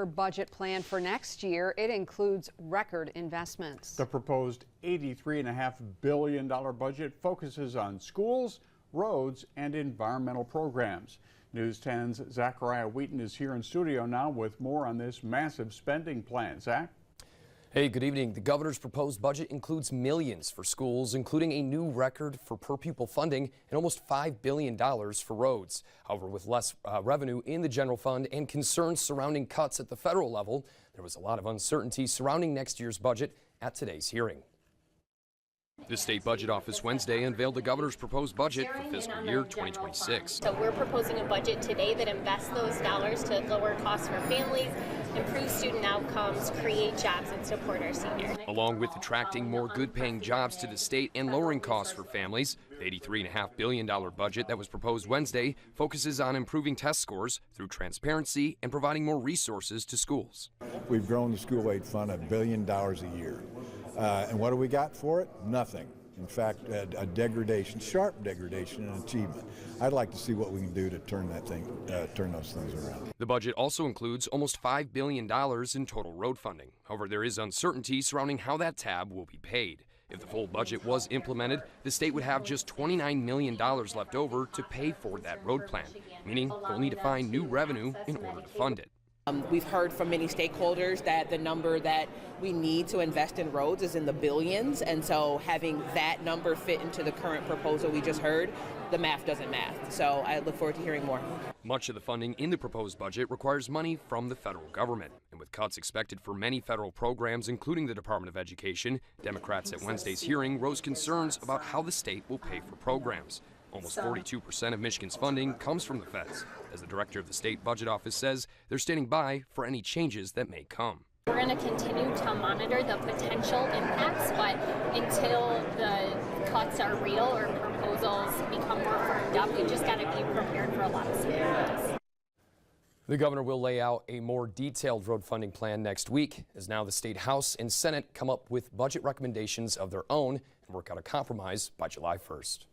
Budget plan for next year. It includes record investments. The proposed $83.5 billion budget focuses on schools, roads, and environmental programs. News 10's Zachariah Wheaton is here in studio now with more on this massive spending plan. Zach? Hey, good evening. The governor's proposed budget includes millions for schools, including a new record for per pupil funding and almost $5 billion for roads. However, with less revenue in the general fund and concerns surrounding cuts at the federal level, there was a lot of uncertainty surrounding next year's budget at today's hearing. The state budget office Wednesday unveiled the governor's proposed budget for fiscal year 2026. So we're proposing a budget today that invests those dollars to lower costs for families, improve student outcomes, create jobs, and support our seniors. Along with attracting more good-paying jobs to the state and lowering costs for families, the $83.5 billion budget that was proposed Wednesday focuses on improving test scores through transparency and providing more resources to schools. We've grown the school aid fund $1 billion a year. And what do we got for it? Nothing. In fact, a degradation, sharp degradation in achievement. I'd like to see what we can do to turn those things around. The budget also includes almost $5 billion in total road funding. However, there is uncertainty surrounding how that tab will be paid. If the full budget was implemented, the state would have just $29 million left over to pay for that road plan, meaning we'll need to find new revenue in order to fund it. We've heard from many stakeholders that the number that we need to invest in roads is in the billions, and so having that number fit into the current proposal we just heard, the math doesn't math. So I look forward to hearing more. Much of the funding in the proposed budget requires money from the federal government, and with cuts expected for many federal programs, including the Department of Education, Democrats at Wednesday's hearing rose concerns about how the state will pay for programs. Almost 42% of Michigan's funding comes from the feds. As the director of the state budget office says, they're standing by for any changes that may come. We're going to continue to monitor the potential impacts, but until the cuts are real or proposals become more firmed up, we just got to be prepared for a lot of scenarios. The governor will lay out a more detailed road funding plan next week, as now the state House and Senate come up with budget recommendations of their own and work out a compromise by July 1st.